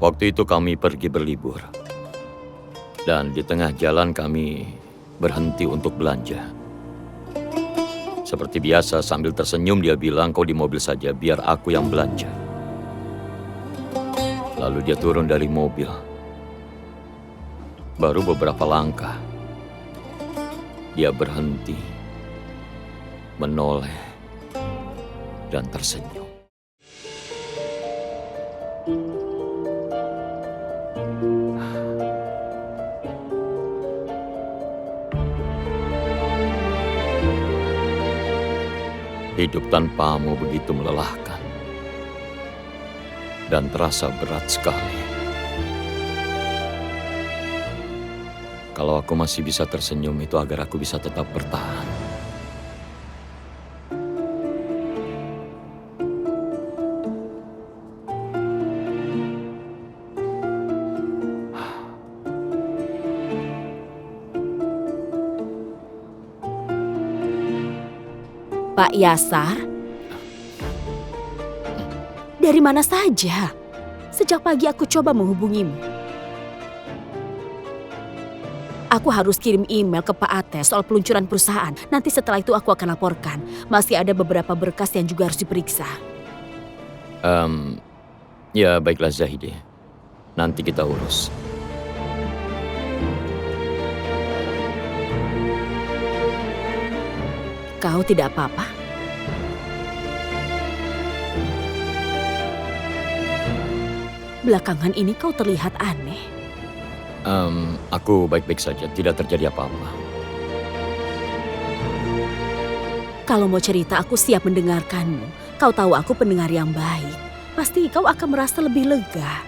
Waktu itu kami pergi berlibur. Dan di tengah jalan kami berhenti untuk belanja. Seperti biasa sambil tersenyum dia bilang, "Kau di mobil saja, biar aku yang belanja." Lalu dia turun dari mobil. Baru beberapa langkah, dia berhenti, menoleh, dan tersenyum. Hidup tanpamu begitu melelahkan dan terasa berat sekali. Kalau aku masih bisa tersenyum itu agar aku bisa tetap bertahan. Pak Yasar? Dari mana saja? Sejak pagi aku coba menghubungimu. Aku harus kirim email ke Pak Ates soal peluncuran perusahaan. Nanti setelah itu aku akan laporkan. Masih ada beberapa berkas yang juga harus diperiksa. Ya baiklah Zahide. Nanti kita urus. Kau tidak apa-apa? Belakangan ini kau terlihat aneh. Aku baik-baik saja, tidak terjadi apa-apa. Kalau mau cerita, aku siap mendengarkanmu. Kau tahu aku pendengar yang baik. Pasti kau akan merasa lebih lega.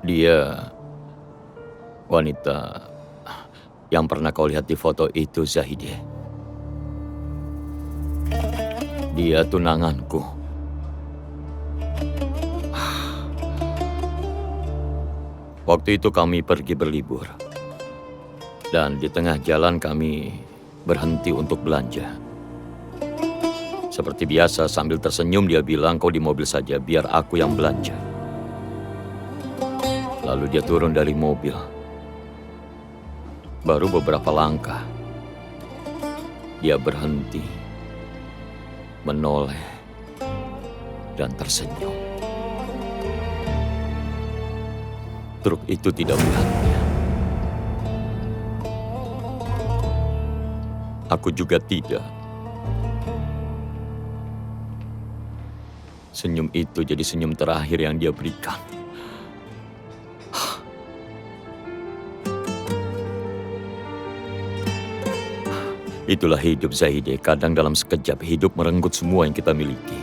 Dia wanita yang pernah kau lihat di foto itu, Zahide. Dia tunanganku. Waktu itu kami pergi berlibur. Dan di tengah jalan kami berhenti untuk belanja. Seperti biasa sambil tersenyum dia bilang, "Kau di mobil saja, biar aku yang belanja." Lalu dia turun dari mobil. Baru beberapa langkah, dia berhenti, menoleh, dan tersenyum. Truk itu tidak melihatnya. Aku juga tidak. Senyum itu jadi senyum terakhir yang dia berikan. Itulah hidup, Zahide. Kadang dalam sekejap hidup merenggut semua yang kita miliki.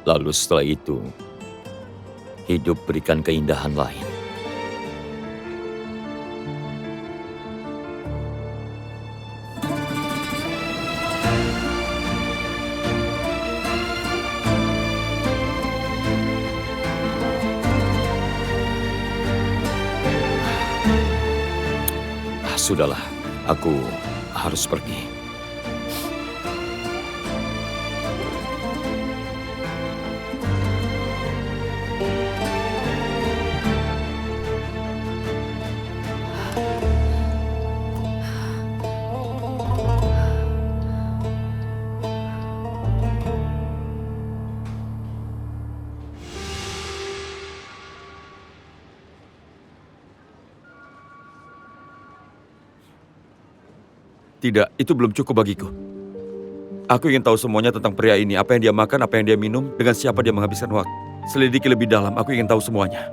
Lalu setelah itu, hidup berikan keindahan lain. Sudahlah, aku harus pergi. Tidak, itu belum cukup bagiku. Aku ingin tahu semuanya tentang pria ini, apa yang dia makan, apa yang dia minum, dengan siapa dia menghabiskan waktu. Selidiki lebih dalam, aku ingin tahu semuanya.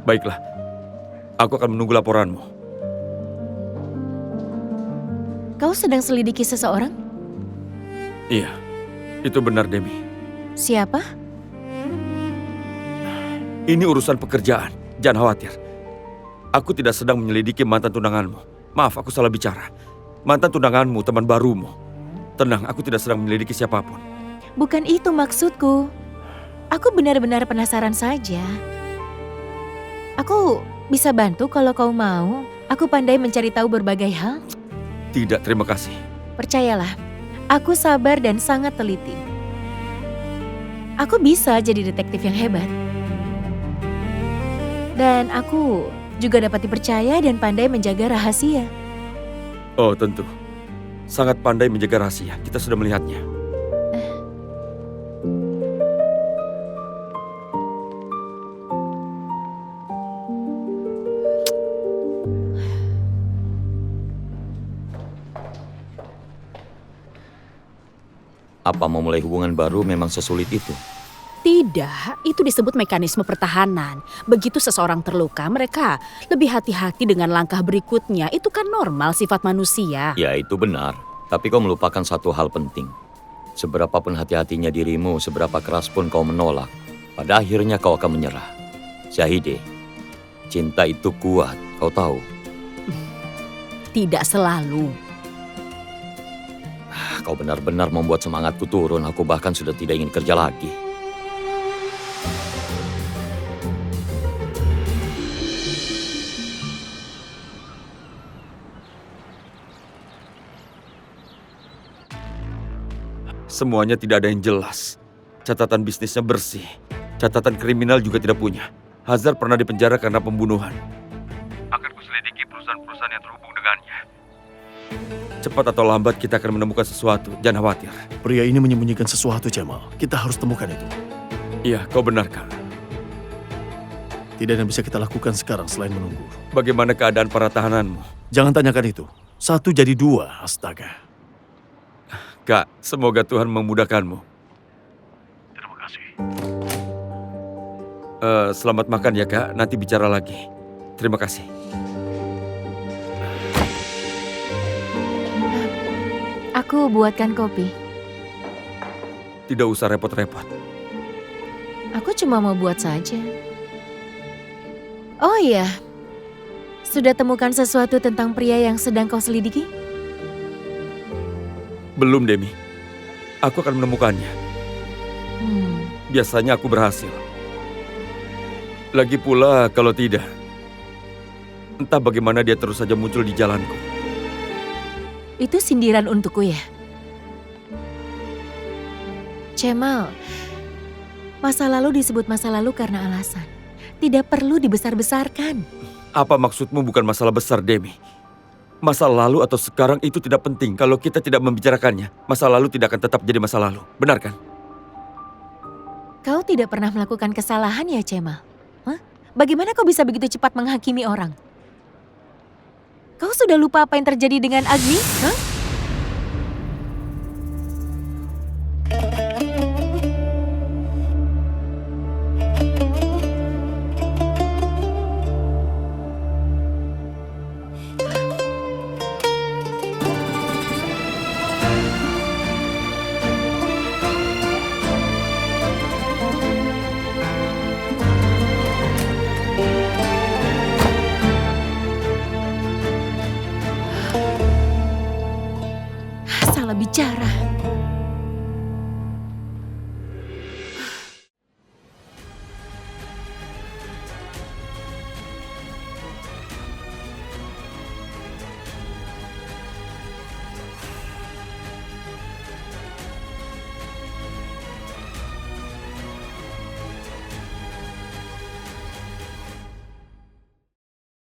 Baiklah, aku akan menunggu laporanmu. Kau sedang selidiki seseorang? Iya, itu benar, Demi. Siapa? Ini urusan pekerjaan, jangan khawatir. Aku tidak sedang menyelidiki mantan tunanganmu. Maaf, aku salah bicara. Mantan tunanganmu, teman barumu. Tenang, aku tidak sedang menyelidiki siapapun. Bukan itu maksudku. Aku benar-benar penasaran saja. Aku bisa bantu kalau kau mau. Aku pandai mencari tahu berbagai hal. Tidak, terima kasih. Percayalah, aku sabar dan sangat teliti. Aku bisa jadi detektif yang hebat. Dan aku juga dapat dipercaya dan pandai menjaga rahasia. Oh, tentu. Sangat pandai menjaga rahasia. Kita sudah melihatnya. Apa memulai hubungan baru memang sesulit itu? Tidak, itu disebut mekanisme pertahanan. Begitu seseorang terluka, mereka lebih hati-hati dengan langkah berikutnya. Itu kan normal sifat manusia. Ya, itu benar. Tapi kau melupakan satu hal penting. Seberapapun hati-hatinya dirimu, seberapa keras pun kau menolak, pada akhirnya kau akan menyerah. Syahide, cinta itu kuat, kau tahu. Tidak selalu. Kau benar-benar membuat semangatku turun. Aku bahkan sudah tidak ingin kerja lagi. Semuanya tidak ada yang jelas. Catatan bisnisnya bersih. Catatan kriminal juga tidak punya. Hazard pernah dipenjara karena pembunuhan. Akan kuselidiki perusahaan-perusahaan yang terhubung dengannya. Cepat atau lambat kita akan menemukan sesuatu. Jangan khawatir. Pria ini menyembunyikan sesuatu, Jamal. Kita harus temukan itu. Iya, kau benar, Kang. Tidak ada yang bisa kita lakukan sekarang selain menunggu. Bagaimana keadaan para tahananmu? Jangan tanyakan itu. 1 jadi 2, astaga. Kak, semoga Tuhan memudahkanmu. Terima kasih. Selamat makan ya, Kak. Nanti bicara lagi. Terima kasih. Aku buatkan kopi. Tidak usah repot-repot. Aku cuma mau buat saja. Oh iya, sudah temukan sesuatu tentang pria yang sedang kau selidiki? Belum, Demi. Aku akan menemukannya. Biasanya aku berhasil. Lagi pula, kalau tidak, entah bagaimana dia terus saja muncul di jalanku. Itu sindiran untukku ya? Cemal, masa lalu disebut masa lalu karena alasan. Tidak perlu dibesar-besarkan. Apa maksudmu bukan masalah besar, Demi? Masa lalu atau sekarang itu tidak penting. Kalau kita tidak membicarakannya, masa lalu tidak akan tetap jadi masa lalu. Benar kan? Kau tidak pernah melakukan kesalahan ya, Cemal? Hah? Bagaimana kau bisa begitu cepat menghakimi orang? Kau sudah lupa apa yang terjadi dengan Agni? Hah?